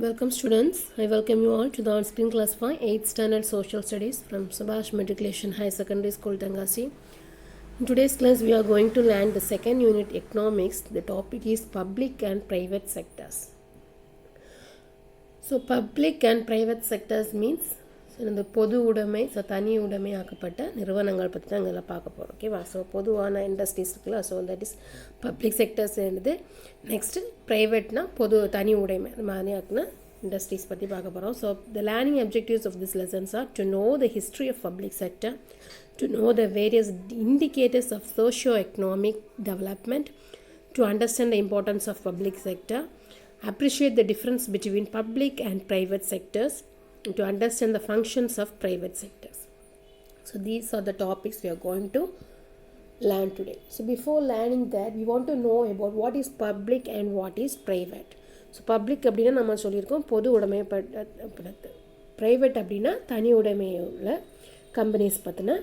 Welcome students, I welcome you all to the on-screen class for 8th standard social studies from Subash Matric High Secondary School Tenkasi. In today's class we are going to learn the second unit economics. The topic is public and private sectors. So public and private sectors means இந்த பொது உடைமை தனி உடைமை ஆக்கப்பட்ட நிறுவனங்கள் பற்றி தான் இதில் பார்க்க போகிறோம். ஓகேவா? ஸோ பொதுவான இண்டஸ்ட்ரீஸ் இருக்குல்ல, so that is public sectors இருந்தது. நெக்ஸ்ட்டு ப்ரைவேட்னா தனி உடைமை அது மாதிரி ஆக்குனா இண்டஸ்ட்ரீஸ் பற்றி பார்க்க போகிறோம். So the learning objectives of this lessons are to know the history of public sector, to know the various indicators of socio-economic development, to understand the importance of public sector, appreciate the difference between public and private sectors, to understand the functions of private sectors. So these are the topics we are going to learn today. So before learning that, we want to know about what is public and what is private. So public அப்படின்னா நம்ம சொல்லியிருக்கோம் பொது உடைமைப்படுத்து, private அப்படின்னா தனி உடைமையுள்ள companies பற்றின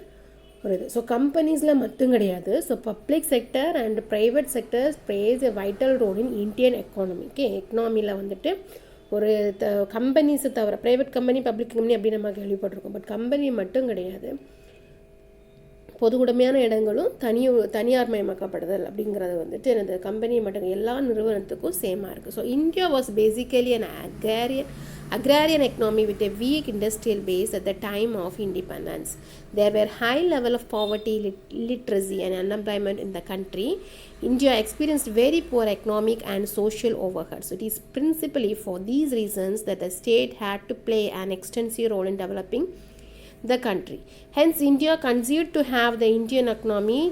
ஒரு இது. So கம்பெனிஸில் மட்டும் கிடையாது. So public sector and private sectors plays a vital role in Indian எக்கானமிக்கு. எக்கனாமியில் வந்துட்டு ஒரு கம்பெனிஸை தவிர ப்ரைவேட் கம்பெனி பப்ளிக் கம்பெனி அப்படி நம்ம கேள்விப்பட்டிருக்கோம். பட் கம்பெனி மட்டும் கிடையாது, பொது உடைமையான இடங்களும் தனியார்மயமாக்கப்படுதல் அப்படிங்கிறது வந்துட்டு எனது கம்பெனி மட்டும் எல்லா நிறுவனத்துக்கும் சேமாக இருக்குது. So India was basically an agrarian economy with a weak industrial base at the time of independence. There were high level of poverty, illiteracy and unemployment in the country. India experienced very poor economic and social overhead. So it is principally for these reasons that the state had to play an extensive role in developing the country. Hence, India conceived to have the Indian economy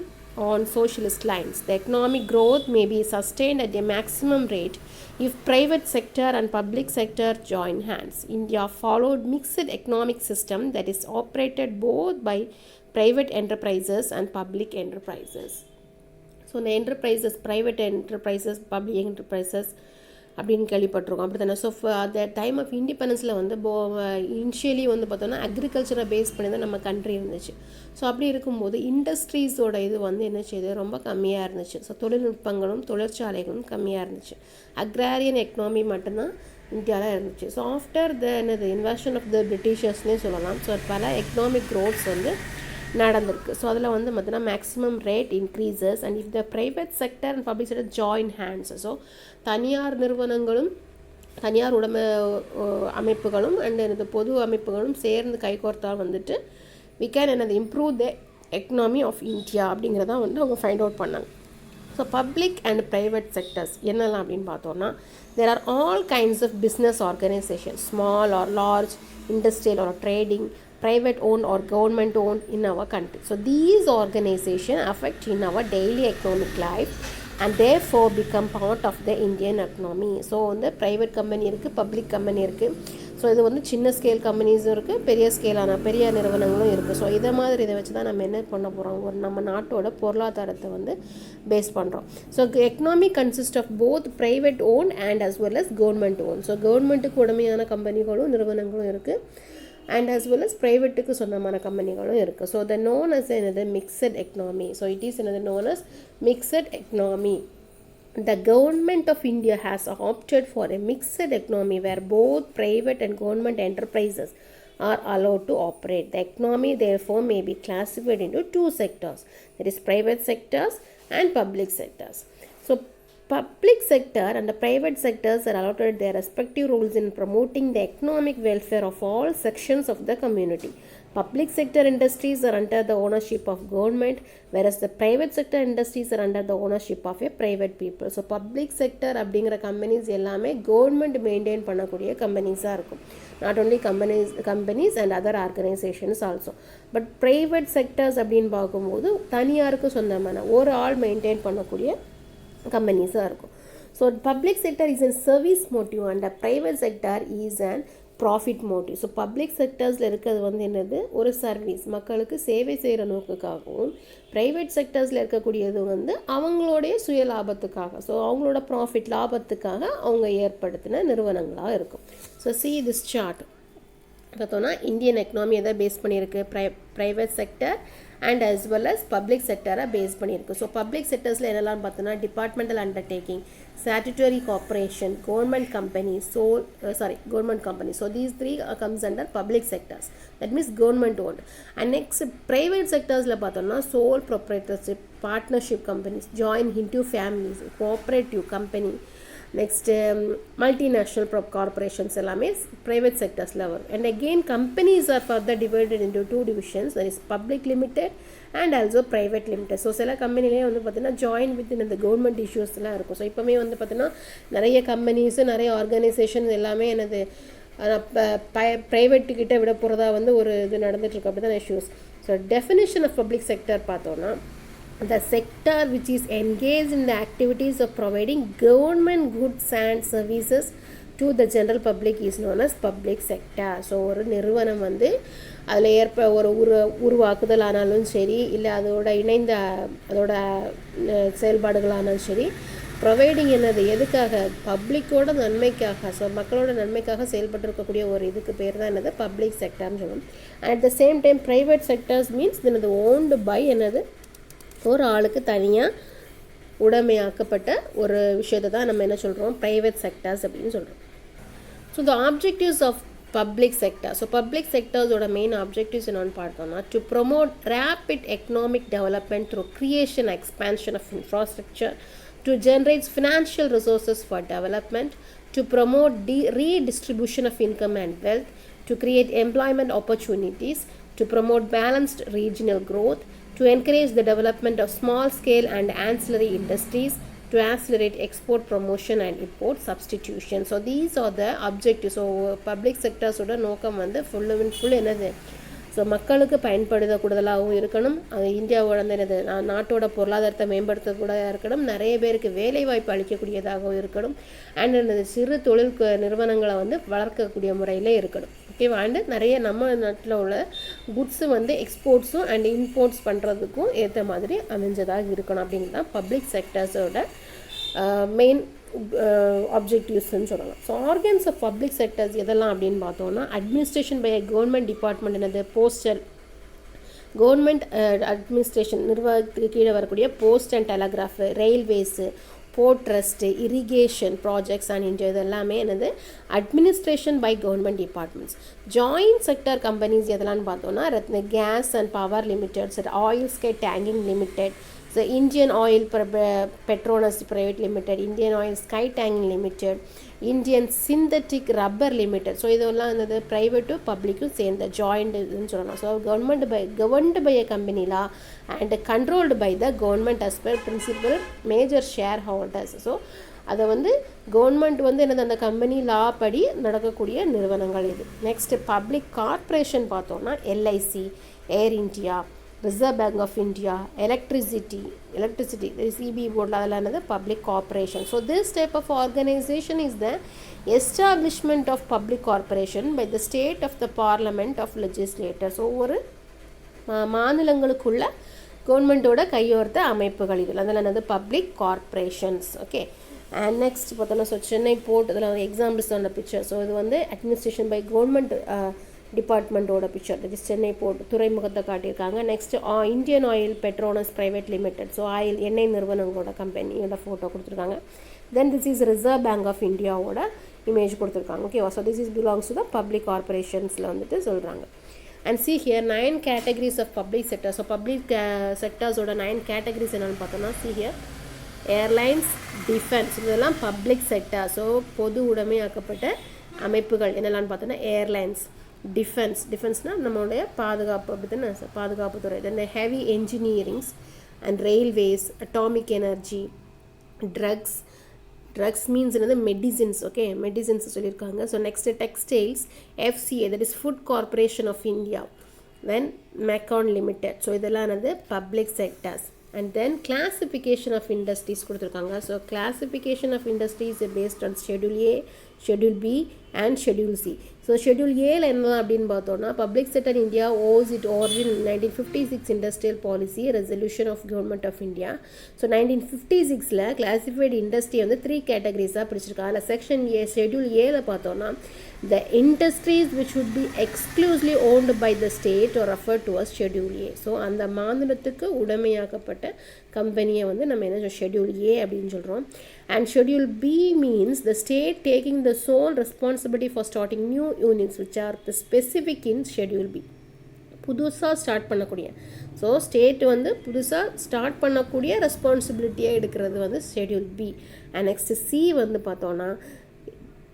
on socialist lines. The economic growth may be sustained at a maximum rate if private sector and public sector join hands. India followed mixed economic system that is operated both by private enterprises and public enterprises. So the enterprises, private enterprises, public enterprises அப்படின்னு கேள்விப்பட்டிருக்கோம். அப்படி தானே. So அந்த time of இண்டிபெண்டன்ஸில் வந்து initially வந்து பார்த்தோன்னா அக்ரிகல்ச்சரை base பண்ணி தான் நம்ம கண்ட்ரி இருந்துச்சு. ஸோ அப்படி இருக்கும்போது இண்டஸ்ட்ரீஸோட இது வந்து என்ன செய்யுது, ரொம்ப கம்மியாக இருந்துச்சு. ஸோ தொழில்நுட்பங்களும் தொழிற்சாலைகளும் கம்மியாக இருந்துச்சு. அக்ராரியன் எக்கனாமி மட்டும்தான் இந்தியாவில் இருந்துச்சு. So after invasion of the பிரிட்டிஷர்ஸ்னே சொல்லலாம். ஸோ பல எக்கனாமிக் க்ரோத்ஸ் வந்து நடந்திருக்கு. ஸோ அதில் வந்து பார்த்தீங்கன்னா maximum rate increases and if the private sector and public sector join hands. So தனியார் நிறுவனங்களும் தனியார் அமைப்புகளும் அண்ட் இந்த பொது அமைப்புகளும் சேர்ந்து கைகோர்த்தால் வந்துட்டு we can improve the economy of India அப்படிங்கிறதான் வந்து அவங்க ஃபைண்ட் அவுட் பண்ணாங்க. So public and private sectors என்னெல்லாம் அப்படின்னு பார்த்தோன்னா, there are all kinds of business organizations, small or large, industrial or trading, private owned or government owned in our country. So these organizations affect in our daily economic life and therefore become part of the Indian economy. So வந்து private company இருக்குது, public company இருக்குது. So இது வந்து சின்ன scale கம்பெனிஸும் இருக்குது, பெரிய நிறுவனங்களும் இருக்குது. ஸோ இதை வச்சு தான் நம்ம என்ன பண்ண போகிறோம், ஒரு நம்ம நாட்டோட பொருளாதாரத்தை வந்து பேஸ் பண்ணுறோம். So economy consist of both private own and as well as government own. So கவர்மெண்ட்டுக்கு உடமையான கம்பெனிகளும் நிறுவனங்களும் இருக்குது and as well as ப்ரைவேட்டுக்கு சொந்தமான கம்பெனிகளும் இருக்குது. So the known as mixed economy. So it is known as mixed economy. The government of India has opted for a mixed economy where both private and government enterprises are allowed to operate. The economy therefore may be classified into two sectors, that is private sectors and public sectors. So public sector and the private sectors are allotted their respective roles in promoting the economic welfare of all sections of the community. Public sector industries are under the ownership of government, whereas the private sector industries are under the ownership of a private people. So public sector அப்படிங்கிற companies எல்லாமே government maintain பண்ணக்கூடிய கம்பெனிஸாக இருக்கும். Not only companies and other organisations also. But private sectors அப்படின்னு பார்க்கும்போது தனியாருக்கு சொந்தமான ஒரு ஆள் மெயின்டைன் பண்ணக்கூடிய கம்பெனிஸாக இருக்கும். So public sector is an service motive and private sector is and profit motive. So public செக்டர்ஸில் இருக்கிறது வந்து என்னது, ஒரு சர்வீஸ், மக்களுக்கு சேவை செய்கிற நோக்குக்காகவும், ப்ரைவேட் செக்டர்ஸில் இருக்கக்கூடியது வந்து அவங்களுடைய சுய லாபத்துக்காக, ஸோ அவங்களோட ப்ராஃபிட் லாபத்துக்காக அவங்க ஏற்படுத்தின நிறுவனங்களாக இருக்கும். ஸோ see this chart பார்த்தோன்னா இந்தியன் எக்கனாமி எதை பேஸ் பண்ணியிருக்கு, private sector and as well as public செக்டரை பேஸ் பண்ணியிருக்கு. ஸோ பப்ளிக் செக்டர்ஸில் என்னெல்லாம் பார்த்தோன்னா departmental undertaking, statutory corporation, government company, government company. So these three comes under public sectors. That means government owned. And next private sectors la pathona sole proprietorship, partnership companies, joint into families, cooperative company. Next multinational corporations எல்லாமே private sectors-ல வரும். And again companies are further divided into two divisions, that is public limited and also private limited. So சில கம்பெனிலே வந்து பார்த்தீங்கன்னா join within இந்த government இஷ்யூஸ்லாம் இருக்கும். So இப்போமே வந்து பார்த்தீங்கன்னா நிறைய கம்பெனிஸு நிறைய ஆர்கனைசேஷன்ஸ் எல்லாமே எனது ப்ரைவேட்டுக்கிட்ட விட போகிறதா வந்து ஒரு இது நடந்துகிட்ருக்கு. அப்படி தான் issues. So definition of public sector பார்த்தோன்னா the sector which is engaged in the activities of providing government goods and services to the general public is known as public sector. So ஒரு நிறுவனம் வந்து அதில் ஒரு உருவாக்குதல் ஆனாலும் சரி, இல்லை அதோட இணைந்த அதோட செயல்பாடுகளானாலும் சரி, ப்ரொவைடிங் என்னது எதுக்காக, பப்ளிக்கோட நன்மைக்காக, ஸோ மக்களோட நன்மைக்காக செயல்பட்டு ஒரு இதுக்கு பேர் தான் என்னது பப்ளிக் செக்டர்னு சொல்லுவோம். At the same time private sectors means என்னது ஓன்டு பை என்னது ஒரு ஆளுக்கு தனியாக உடைமையாக்கப்பட்ட ஒரு விஷயத்தை தான் நம்ம என்ன சொல்கிறோம் ப்ரைவேட் செக்டர்ஸ் அப்படின்னு சொல்கிறோம். So the objectives of public sector. So public செக்டர்ஸோட மெயின் ஆப்ஜெக்டிவ்ஸ் என்னென்னு பார்த்தோம்னா to promote rapid economic development through creation expansion of infrastructure, to generate financial resources for development, to promote redistribution of income and wealth, to create employment opportunities, to promote balanced regional growth, to encourage the development of small scale and ancillary industries, to accelerate export promotion and import substitution. So these are the objectives. So public sectors oda நோக்கம் வந்து full என்னது, so மக்களுக்கு பயன்படுத்தக்கூடதலாகவும் இருக்கணும், அது இந்தியாவோட என்னது நாட்டோட பொருளாதாரத்தை மேம்படுத்தக்கூடியதாக இருக்கணும், நிறைய பேருக்கு வேலைவாய்ப்பு அளிக்கக்கூடியதாகவும் இருக்கணும், அண்ட் என்னது சிறு தொழில் நிறுவனங்களை வந்து வளர்க்கக்கூடிய முறையில் இருக்கணும். ஓகேவா. அண்டு நிறைய நம்ம நாட்டில் உள்ள குட்ஸு வந்து எக்ஸ்போர்ட்ஸும் அண்ட் இம்போர்ட்ஸ் பண்ணுறதுக்கும் ஏற்ற மாதிரி அமைஞ்சதாக இருக்கணும். அப்படிங்கிறது தான் பப்ளிக் செக்டர்ஸோட மெயின் ஆப்ஜெக்டிவ்ஸ்ன்னு சொல்லலாம். So organs of public sectors எதெல்லாம் அப்படின்னு பார்த்தோன்னா அட்மினிஸ்ட்ரேஷன் பை கவர்மெண்ட் டிபார்ட்மெண்ட், என்னது போஸ்டல் கவர்மெண்ட் அட்மினிஸ்ட்ரேஷன் நிர்வாகத்துக்கு கீழே வரக்கூடிய post and telegraph, railways, port trust, irrigation projects and இன்ஜோ இதெல்லாமே என்னது administration by government departments. Joint sector companies எதெல்லாம்னு பார்த்தோன்னா Ratna gas and power limited, oil sky tanking limited, so Indian oil Petronas private limited, Indian oil sky tanking limited, Indian synthetic rubber limited. So இதெல்லாம் என்னது ப்ரைவேட்டும் பப்ளிக்கும் சேர்ந்த joint இதுன்னு சொல்லலாம். So governed by a கம்பெனிலா and controlled by the government as per principal major shareholders. So அதை வந்து கவர்மெண்ட் வந்து என்னது அந்த கம்பெனி லா படி நடக்கக்கூடிய நிறுவனங்கள் இது. நெக்ஸ்ட் பப்ளிக் கார்ப்பரேஷன் பார்த்தோன்னா LIC, Air India, Reserve bank of India, electricity சிபி போர்டில் அதெல்லாம் என்னது public corporation. So this type of organisation is the establishment of public corporation by the state of the parliament of legislator. So ஒரு மாநிலங்களுக்குள்ள கவர்மெண்ட்டோட கையோர்த்த அமைப்புகள் இதில் அதெல்லாம் என்னது public corporations. Okay. And next பார்த்தோன்னா ஸோ சென்னை போர்ட் இதில் எக்ஸாம்பிள்ஸ் ஆன பிக்சர். ஸோ இது வந்து administration by government டிபார்ட்மெண்ட்டோட picture, that is Chennai port துறைமுகத்தை காட்டியிருக்காங்க. Next Indian oil Petronas private limited, so oil எண்ணெய் நிறுவனங்களோட கம்பெனியோட ஃபோட்டோ கொடுத்துருக்காங்க. Then this is reserve bank of இந்தியாவோட இமேஜ் கொடுத்துருக்காங்க. ஓகேவா. So this is belongs to the public கார்பரேஷன்ஸில் வந்துட்டு சொல்கிறாங்க. And see here 9 categories of public sector. So public செக்டர்ஸோட 9 categories என்னென்னு பார்த்தோம்னா see here ஏர்லைன்ஸ், டிஃபென்ஸ், இதெல்லாம் பப்ளிக் செக்டர். ஸோ பொது உடைமையாக்கப்பட்ட அமைப்புகள் என்னெல்லாம்னு பார்த்தோன்னா ஏர்லைன்ஸ், டிஃபென்ஸ்னால் நம்மளுடைய பாதுகாப்புத்துறை, then heavy engineerings and railways, atomic energy, drugs means என்னது மெடிசின்ஸ். ஓகே, மெடிசின்ஸ் சொல்லியிருக்காங்க. So next textiles, FCA that is food corporation of India, then Mecon limited. So இதெல்லாம் என்னது public sectors. And then classification of industries கொடுத்துருக்காங்க. So classification of industries based on schedule A, Schedule B and Schedule C. So Schedule A என்ன அப்படின்னு பார்த்தோம்னா Public Sector India owes its origin in 1956 Industrial Policy Resolution of Government of India. So 1956ல classified industry வந்து 3 categories-ஆ பிரிச்சிருக்காங்க. Section A Schedule Aல பார்த்தோம்னா the industries which would be exclusively owned by the state or referred to as Schedule A. So அந்த மாநிலத்துக்கு உடைமையாக்கப்பட்ட கம்பெனியை வந்து நம்ம என்ன Schedule A அப்படின்னு சொல்கிறோம். And Schedule B means the state taking the sole responsibility for starting new units which are the specific in Schedule B. புதுசாக start பண்ணக்கூடிய ஸோ ஸ்டேட் வந்து புதுசாக ஸ்டார்ட் பண்ணக்கூடிய ரெஸ்பான்சிபிலிட்டியாக எடுக்கிறது வந்து Schedule B. And next C வந்து பார்த்தோன்னா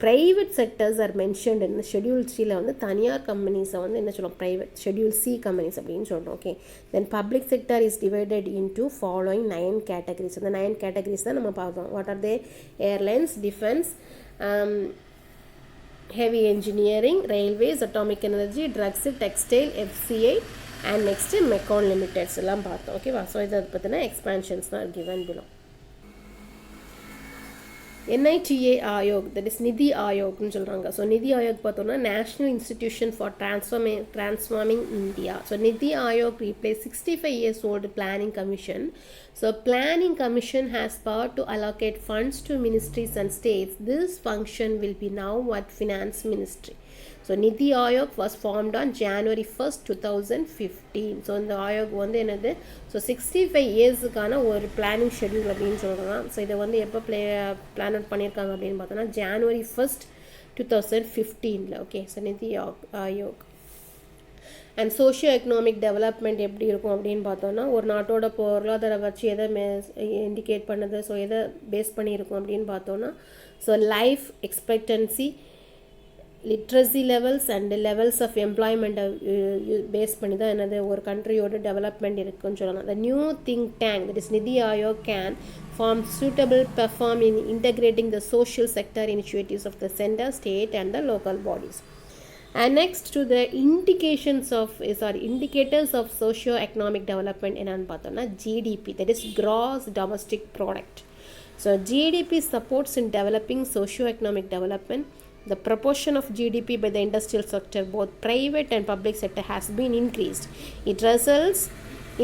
private sectors are mentioned in Schedule Cல வந்து தனியார் கம்பெனிஸை வந்து என்ன சொல்லுவோம் private Schedule C கம்பெனிஸ் அப்படின்னு சொல்கிறோம். Okay, then public sector is divided into following 9 categories. அந்த 9 categories தான் நம்ம பார்ப்போம். What are they? Airlines, defense, heavy engineering, railways, atomic energy, drugs, textile, FCI and next Mecon Limited எல்லாம் பார்த்தோம். ஓகேவா? So இதை பற்றின எக்ஸ்பான்ஷன்ஸ் தான் given below. NITA Aayog, that is நிதி ஆயோக்னு சொல்கிறாங்க. ஸோ நிதி ஆயோக் பார்த்தோம்னா national institution for transforming India. So நிதி Aayog replace 65 years old planning commission. So planning commission has power to allocate funds to ministries and states. This function will be now at finance ministry. So Niti Ayog was formed on January 1st, 2015. So இந்த ஆயோக் வந்து என்னது so 65 இயர்ஸுக்கான ஒரு planning schedule அப்படின்னு சொல்கிறோம். So இதை வந்து எப்போ plan out பண்ணியிருக்காங்க அப்படின்னு பார்த்தோன்னா January 1st, 2015. ஓகே, ஸோ நிதி Aayog. And socio economic development எப்படி இருக்கும் அப்படின்னு பார்த்தோன்னா ஒரு நாட்டோட பொருளாதார வச்சு எதை இண்டிகேட் பண்ணுது, ஸோ எதை பேஸ் பண்ணியிருக்கும் அப்படின்னு பார்த்தோன்னா so life expectancy, literacy levels and levels of எம்ப்ளாய்மெண்ட்டை பேஸ் பண்ணி தான் என்னது ஒரு கண்ட்ரியோட டெவலப்மெண்ட் இருக்குன்னு சொல்லலாம். The new think tank that is NITI Aayog can form suitable perform in integrating the social sector initiatives of the center, state and the local bodies. And next to the indicators of socio-economic development என்னன்னு பார்த்தோம்னா GDP, that is gross domestic product. So GDP supports in developing socio-economic development. The proportion of GDP by the industrial sector, both private and public sector, has been increased. It results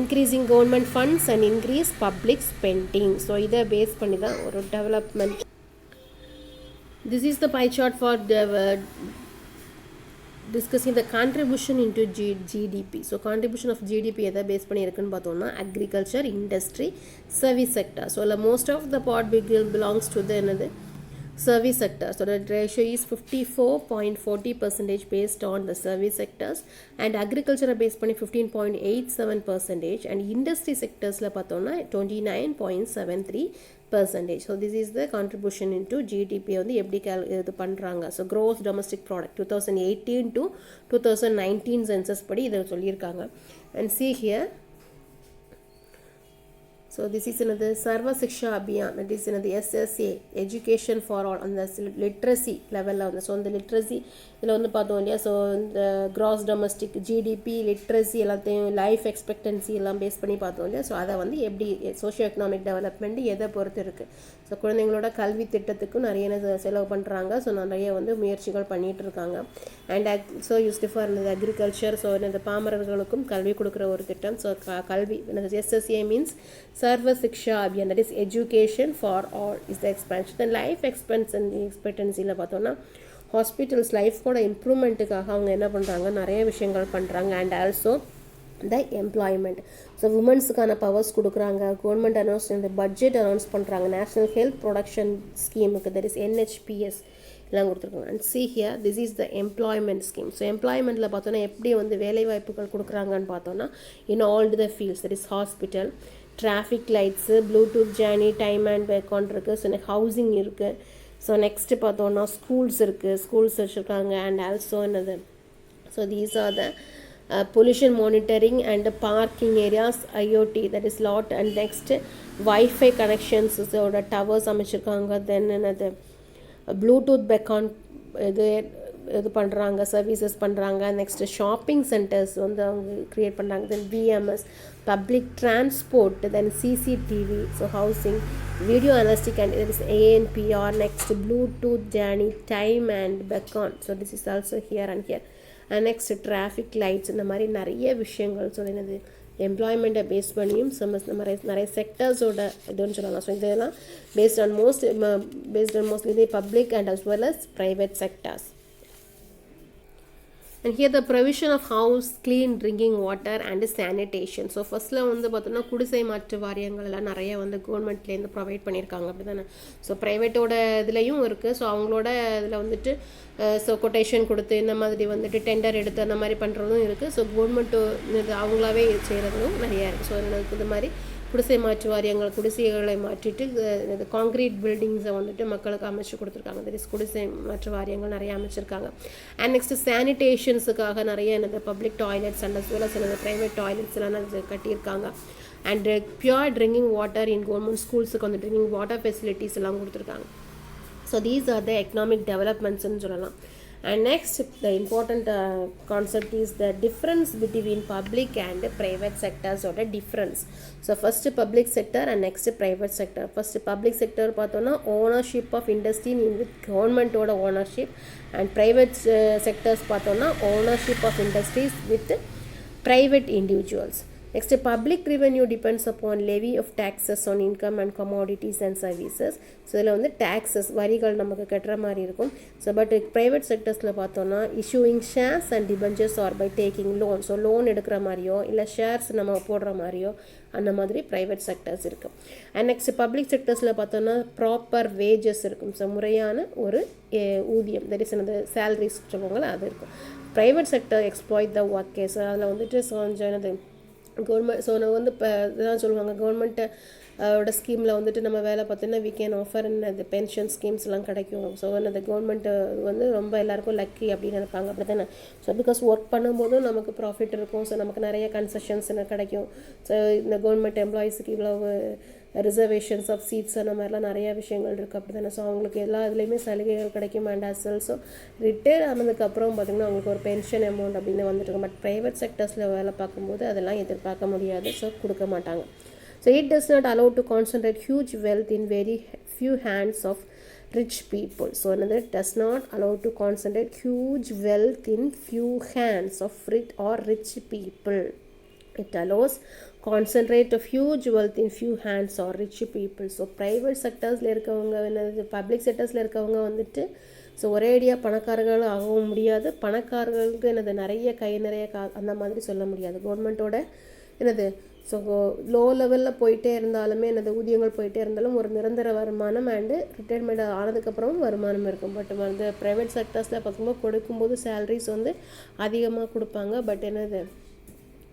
increasing government funds and increase public spending. So இதை base பண்ணி தான் ஒரு development. This is the pie chart for discussing the contribution into GDP. So contribution of GDP எதை base பண்ணி இருக்குன்னு பார்த்தோம்னா agriculture, industry, service sector. So most of the part belongs to the another service sector. So the ratio is 54.40% based on the service sectors and agriculture based பண்ணி 15.87% and industry sectorsல பார்த்தோம்னா 29.73%. So this is the contribution into GDP வந்து எப்படி இது பண்ணுறாங்க. So gross domestic product 2018 to 2019 census படி இதை சொல்லியிருக்காங்க. And see here, so this is another Sarva Shiksha Abhiyan, that is another SSA, education for all, on the literacy level. So on the literacy இதில் வந்து பார்த்தோம் இல்லையா, so இந்த gross domestic GDP, literacy எல்லாத்தையும் life expectancy எல்லாம் base பண்ணி பார்த்தோம் இல்லையா. ஸோ அதை வந்து எப்படி சோஷியோ எக்கனாமிக் டெவலப்மெண்ட் எதை பொறுத்து இருக்குது. ஸோ குழந்தைங்களோட கல்வி திட்டத்துக்கும் நிறைய செலவு பண்ணுறாங்க. ஸோ நிறைய வந்து முயற்சிகள் பண்ணிகிட்டு இருக்காங்க. அண்ட் ஸோ யூஸ்டு ஃபார் இந்த அக்ரிகல்ச்சர், ஸோ இந்த பாமரர்களுக்கும் கல்வி கொடுக்குற ஒரு திட்டம். ஸோ கல்வி SSA means Sarva Shiksha Abhiyan, that is education for all is the expansion. Then life expectancyல பார்த்தோம்னா ஹாஸ்பிட்டல்ஸ் லைஃப்கோட இம்ப்ரூவ்மெண்ட்டுக்காக அவங்க என்ன பண்ணுறாங்க, நிறைய விஷயங்கள் பண்ணுறாங்க. And also the employment, so உமன்ஸுக்கான பவர்ஸ் கொடுக்குறாங்க. கவர்மெண்ட் அனௌன்ஸ் இந்த பட்ஜெட் அனௌன்ஸ் பண்ணுறாங்க. நேஷ்னல் ஹெல்த் ப்ரொடக்ஷன் ஸ்கீமுக்கு, தட் இஸ் NHPS எல்லாம் கொடுத்துருக்காங்க. And see here, this is the employment scheme. So எம்ப்ளாய்மெண்ட்டில் பார்த்தோன்னா எப்படி வந்து வேலைவாய்ப்புகள் கொடுக்குறாங்கன்னு பார்த்தோன்னா in all the fields, that is hospital, traffic lights, Bluetooth journey, time and account இருக்குது. ஸோ ஹவுசிங் இருக்குது. ஸோ நெக்ஸ்ட்டு பார்த்தோன்னா ஸ்கூல்ஸ் இருக்குது, ஸ்கூல்ஸ் வச்சுருக்காங்க. அண்ட் ஆல்சோ என்னது, so these are the pollution monitoring and parking areas, IoT, that is lot. And next wifi கனெக்ஷன்ஸோட towers அமைச்சிருக்காங்க. Then என்னது Bluetooth பெக்கான் இது இது பண்ணுறாங்க, சர்வீசஸ் பண்ணுறாங்க. நெக்ஸ்ட்டு ஷாப்பிங் சென்டர்ஸ் வந்து அவங்க க்ரியேட் பண்ணுறாங்க. Then PMS, public transport, then CCTV, so housing, video analytic and it is ANPR, next Bluetooth journey, time and beacon, so this is also here and here. And next traffic lights, இந்த மாதிரி நிறைய விஷயங்கள். So என்னது எம்ப்ளாய்மெண்ட்டை base பண்ணியும் நிறைய செக்டர்ஸோட இதுன்னு சொல்லலாம். So இதெல்லாம் based on mostly public and as well as private sectors. And here the provision of house, clean drinking water and sanitation. So ஃபஸ்ட்டில் வந்து பார்த்தோன்னா குடிசை மாற்று வாரியங்கள் எல்லாம் நிறைய வந்து கவர்மெண்ட்லேருந்து ப்ரொவைட் பண்ணியிருக்காங்க அப்படி தானே. ஸோ ப்ரைவேட்டோட இதுலேயும் இருக்குது. ஸோ அவங்களோட இதில் வந்துட்டு ஸோ கொட்டேஷன் கொடுத்து இந்த மாதிரி வந்துட்டு டெண்டர் எடுத்து அந்த மாதிரி பண்ணுறதும் இருக்குது. ஸோ கவர்மெண்ட்டு இது அவங்களாவே செய்கிறதும் நிறையா இருக்குது. ஸோ எனக்கு இது மாதிரி குடிசை மாற்று வாரியங்கள் குடிசைகளை மாற்றிட்டு இந்த காங்க்ரீட் பில்டிங்ஸை வந்துட்டு மக்களுக்கு அமைச்சு கொடுத்துருக்காங்க. தட் இஸ் குடிசை மாற்று வாரியங்கள் நிறைய அமைச்சிருக்காங்க. அண்ட் நெக்ஸ்ட் சானிடேஷன்ஸுக்காக நிறைய என்னது public toilets and as well as என்னது ப்ரைவேட் டாய்லெட்ஸ் எல்லாம் கட்டியிருக்காங்க. And pure drinking water in government ஸ்கூல்ஸுக்கு வந்து ட்ரிங்கிங் வாட்டர் ஃபெசிலிட்டிஸ் எல்லாம் கொடுத்துருக்காங்க. So these are the economic டெவலப்மெண்ட்ஸ்ன்னு சொல்லலாம். And next, the important concept is the difference between public and private sectors or the difference. So first public sector and next private sector. First public sector பார்த்தோன்னா ownership of industry with government ஓட ownership, and private sectors பார்த்தோன்னா ownership of industries with private individuals. Next, public revenue depends upon levy of taxes on income and commodities and services. So இதில் வந்து taxes வரிகள் நமக்கு கட்டுற மாதிரி இருக்கும். So but private செக்டர்ஸில் பார்த்தோன்னா issuing shares and debentures or by taking loan. So loan எடுக்கிற மாதிரியோ இல்லை ஷேர்ஸ் நம்ம போடுற மாதிரியோ அந்த மாதிரி ப்ரைவேட் செக்டர்ஸ் இருக்குது. அண்ட் நெக்ஸ்ட் பப்ளிக் செக்டர்ஸில் பார்த்தோன்னா ப்ராப்பர் வேஜஸ் இருக்கும். ஸோ முறையான ஒரு ஊதியம், தட் இஸ் அந்த சேலரிஸ் சொல்லுவாங்களே அது இருக்கும். ப்ரைவேட் செக்டர் எக்ஸ்ப்ளாய்ட் த ஒர்க்கர்ஸ், அதில் வந்துட்டு கொஞ்சம் என்னது கவர்மெண்ட். ஸோ நான் வந்து இப்போ இதுதான் சொல்லுவாங்க கவர்மெண்ட்டோட ஸ்கீமில் வந்துட்டு நம்ம வேலை பார்த்தோன்னா வி கேன் ஆஃபர் இந்த பென்ஷன் ஸ்கீம்ஸ்லாம் கிடைக்கும். ஸோ அந்த கவர்மெண்ட்டு வந்து ரொம்ப எல்லாருக்கும் லக்கி அப்படின்னு நினைப்பாங்க அப்படி தானே. ஸோ பிகாஸ் ஒர்க் பண்ணும்போதும் நமக்கு ப்ராஃபிட் இருக்கும். ஸோ நமக்கு நிறைய கன்செஷன்ஸ் கிடைக்கும். ஸோ இந்த கவர்மெண்ட் எம்ப்ளாயீஸுக்கு இவ்வளோ ரிசர்வேஷன்ஸ் ஆஃப் சீட்ஸ் அந்த மாதிரிலாம் நிறையா விஷயங்கள் இருக்குது அப்படி தானே. ஸோ அவங்களுக்கு எல்லா இதுலேயுமே சலுகைகள் கிடைக்கும். அண்ட் அஸ் ஆல்சோ ரிட்டையர் ஆனதுக்கப்புறம் பார்த்திங்கன்னா அவங்களுக்கு ஒரு பென்ஷன் அமௌண்ட் அப்படின்னு வந்துட்டு. பட் ப்ரைவேட் செக்டர்ஸில் வேலை பார்க்கும்போது அதெல்லாம் எதிர்பார்க்க முடியாது. ஸோ கொடுக்க மாட்டாங்க. So it does not allow to concentrate huge wealth in very few hands of rich people. So another does not allow to concentrate huge wealth in few hands of rich people. It allows concentrate of huge wealth in few hands or rich people. So private sectorsல இருக்கவங்க என்னது public செக்டர்ஸில் இருக்கவங்க வந்துட்டு so ஒரேடியாக பணக்காரர்கள் ஆகவும் முடியாது. பணக்காரர்களுக்கு என்னது நிறைய கை நிறைய அந்த மாதிரி சொல்ல முடியாது. கவர்மெண்ட்டோட என்னது ஸோ லோ லெவலில் போயிட்டே இருந்தாலுமே என்னது ஊதியங்கள் போயிட்டே இருந்தாலும் ஒரு நிரந்தர வருமானம் அண்டு ரிட்டையர்மெண்ட் ஆனதுக்கப்புறமும் வருமானம் இருக்கும். பட் வந்து ப்ரைவேட் செக்டர்ஸில் பார்க்கும்போது கொடுக்கும்போது சேலரிஸ் வந்து அதிகமாக கொடுப்பாங்க. பட் என்னது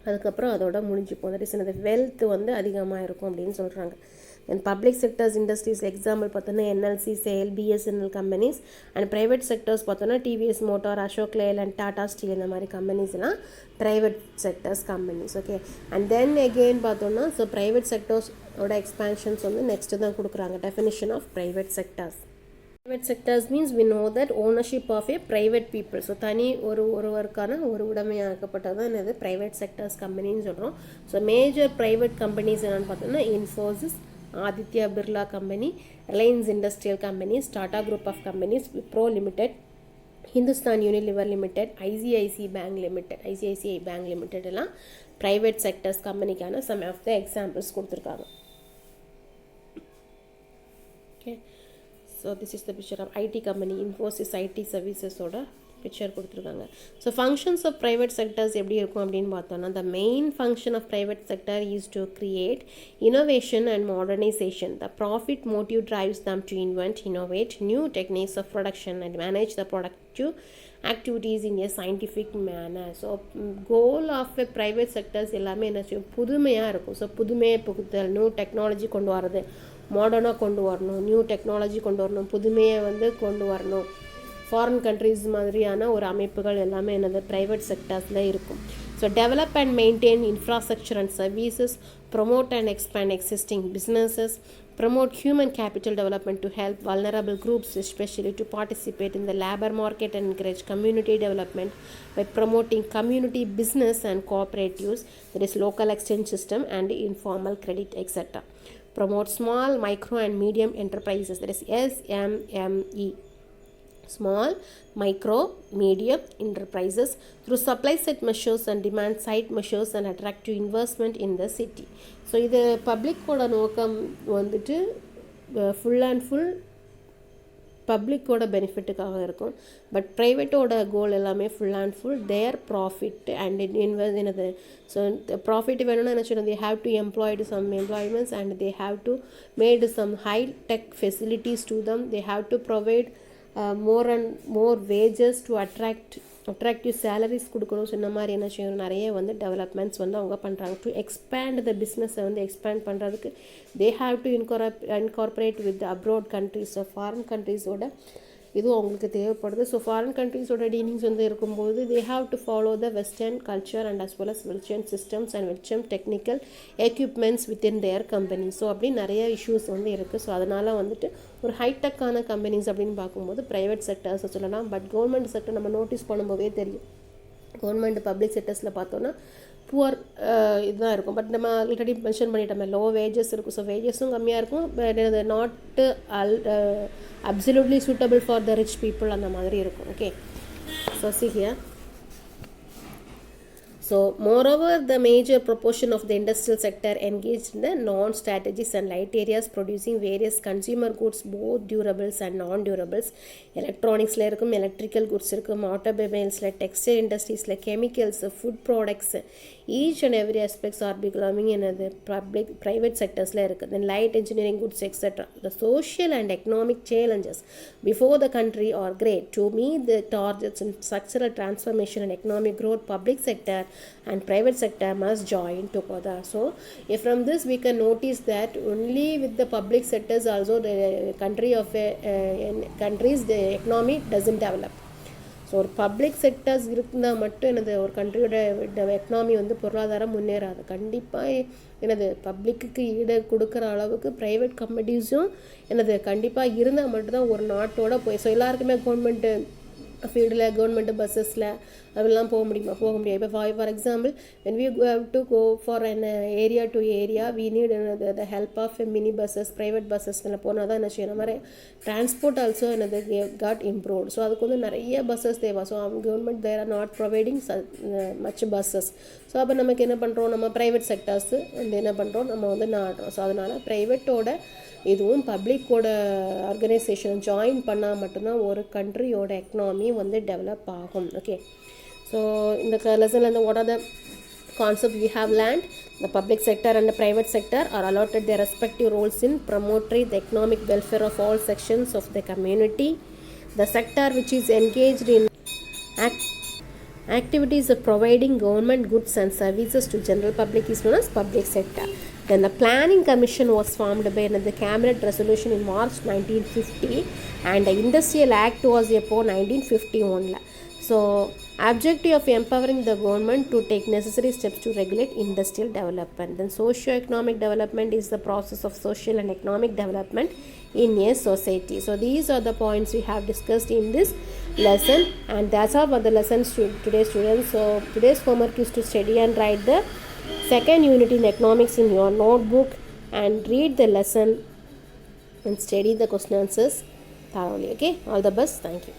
அதுக்கப்புறம் அதோட முடிஞ்சுப்போம். தட் இஸ் என்னது வெல்த் வந்து அதிகமாக இருக்கும் அப்படின்னு சொல்கிறாங்க. And public sectors industries example பார்த்தோன்னா NLC, SAIL, BSNL companies. And private sectors பார்த்தோன்னா TVS motor, Ashok Leyland, Tata steel இந்த மாதிரி கம்பெனிஸ்லாம் private sectors companies. Okay. And then again பார்த்தோன்னா ஸோ ப்ரைவேட் செக்டர்ஸோட எக்ஸ்பேன்ஷன்ஸ் வந்து நெக்ஸ்ட்டு தான் கொடுக்குறாங்க. Definition of private sectors. Private sectors means we know that ownership of a private people. So தனி ஒருவருக்கான ஒரு உடைமையாக்கப்பட்டதான் என்னது ப்ரைவேட் செக்டர்ஸ் கம்பெனின்னு சொல்கிறோம். ஸோ மேஜர் ப்ரைவேட் கம்பெனிஸ் என்னென்னு பார்த்தோம்னா Infosys, Aditya Birla company, Reliance industrial companies, Tata group of companies, Wipro limited, Hindustan Unilever limited, ICICI bank limited எல்லாம் private sectors கம்பெனிக்கான some of the examples கொடுத்துருக்காங்க. Okay. So this is the picture of IT company, Infosys IT சர்வீசஸோட picture கொடுத்துருக்காங்க. So functions of private sectors எப்படி இருக்கும் அப்படின்னு பார்த்தோன்னா the main function of private sector is to create innovation and modernization. The profit motive drives them to invent, innovate new techniques of production and manage the productive activities in a scientific manner. So goal of a private sectors எல்லாமே என்ன செய்யும், புதுமையாக இருக்கும். So புதுமையை புகுத்தல், new technology கொண்டு வரது, மாடர்னாக கொண்டு வரணும், நியூ டெக்னாலஜி கொண்டு வரணும், புதுமையை வந்து கொண்டு வரணும். ஃபாரின் கண்ட்ரீஸ் மாதிரியான ஒரு அமைப்புகள் எல்லாமே என்னது ப்ரைவேட் செக்டர்ஸில் இருக்கும். So develop and maintain infrastructure and services, promote and expand existing businesses, promote human capital development to help vulnerable groups, especially to participate in the labor market and encourage community development by promoting community business and cooperatives, that is local exchange system and informal credit, etc. Promote small, micro and medium enterprises, that is SMME, small, micro, medium enterprises through supply side measures and demand side measures and attractive investment in the city. So இது பப்ளிக்கோட நோக்கம் வந்துட்டு full and full பப்ளிக்கோட பெனிஃபிட்டுக்காக இருக்கும். But ப்ரைவேட்டோட goal எல்லாமே full and full their profit and என்னது. ஸோ ப்ராஃபிட் வேணும்னா என்ன சொல்லணும், they have to employed some employments and they have to made some high tech facilities to them. They have to provide more and more wages to attractive salaries கொடுக்கணும். ஸோ இந்த மாதிரி என்ன செய்யணும், நிறைய வந்து டெவலப்மெண்ட்ஸ் வந்து அவங்க பண்ணுறாங்க. டு எக்ஸ்பேண்ட் த பிஸ்னஸை வந்து எக்ஸ்பேண்ட் பண்ணுறதுக்கு they have to incorporate with abroad countries. So foreign கண்ட்ரீஸோட இதுவும் அவங்களுக்கு தேவைப்படுது. ஸோ ஃபாரின் கண்ட்ரீஸோட டீலிங்ஸ் வந்து இருக்கும்போது they have to follow the western culture and as well as western systems and western technical equipments within their company. So அப்படி நிறைய issues வந்து இருக்குது. ஸோ அதனால் வந்துட்டு ஒரு ஹைடெக்கான கம்பெனிஸ் அப்படின்னு பார்க்கும்போது ப்ரைவேட் செக்டர்ஸை சொல்லலாம். பட் கவர்மெண்ட் செக்டர் நம்ம நோட்டீஸ் பண்ணும்போதே தெரியும், கவர்மெண்ட் பப்ளிக் செக்டர்ஸில் பார்த்தோன்னா புவர் இதுதான் இருக்கும். பட் நம்ம ஆல்ரெடி மென்ஷன் பண்ணிட்டோமே, லோ வேஜஸ் இருக்கும். ஸோ வேஜஸும் கம்மியாக இருக்கும், but not absolutely suitable for the rich people அந்த மாதிரி இருக்கும். Okay, so see here. So moreover, the major proportion of the industrial sector engaged in the non-strategies and light areas producing various consumer goods, both durables and non-durables. Electronicsல இருக்கும், electrical goods இருக்கும், automobilesல, textile industriesல, chemicals, food products, each and every aspects are belonging in the public private sectorsல இருக்கு. Then light engineering goods, etc. The social and economic challenges before the country are great. To meet the targets in structural transformation and economic growth, public sector and private sector must join together. So from this we can notice that only with the public sectors also the country of countries the economy doesn't develop. So ஒரு public sectors இருந்தால் மட்டும் எனது ஒரு கண்ட்ரியோட economy வந்து பொருளாதாரம் முன்னேறாது. கண்டிப்பாக எனது பப்ளிக்கு ஈடு கொடுக்குற அளவுக்கு ப்ரைவேட் கம்பெனிஸும் எனது கண்டிப்பாக இருந்தால் மட்டும்தான் ஒரு நாட்டோட போய். ஸோ எல்லாருக்குமே கவர்மெண்ட்டு ஃபீல்டில் கவர்மெண்ட் பஸ்ஸஸில் அதெல்லாம் போக முடியாது. இப்போ for example when we have to go for an area to area we need the help of mini buses, private bussesல போனால் தான் என்ன செய்யணும், மாதிரி டிரான்ஸ்போர்ட் ஆல்சோ என்னது காட் இம்ப்ரூவ்ட். ஸோ அதுக்கு வந்து நிறைய பஸ்ஸஸ் தேவை. So government there are not providing much buses. So அப்போ நமக்கு என்ன பண்ணுறோம், நம்ம ப்ரைவேட் செக்டர்ஸு வந்து என்ன பண்ணுறோம், நம்ம வந்து நாடுறோம். ஸோ அதனால் ப்ரைவேட்டோட இதுவும் பப்ளிக்கோட ஆர்கனைசேஷன் ஜாயின் பண்ணால் மட்டும்தான் ஒரு கண்ட்ரியோட எக்கனாமி வந்து டெவலப் ஆகும். ஓகே, ஸோ இந்த லெசனில் இந்த what are the concept we have learned. The public sector and the private sector are allotted their respective roles in promoting the economic welfare of all sections of the community. The sector which is engaged in activities of providing government goods and services to general public is known as public sector. Then the planning commission was formed by the cabinet resolution in March 1950 and the industrial act was upon 1951. So objective of empowering the government to take necessary steps to regulate industrial development. Then socio-economic development is the process of social and economic development in a society. So these are the points we have discussed in this lesson, and that's all for the lessons today students. So today's homework is to study and write the second unit in economics in your notebook and read the lesson and study the question answers thoroughly. Okay, all the best. Thank you.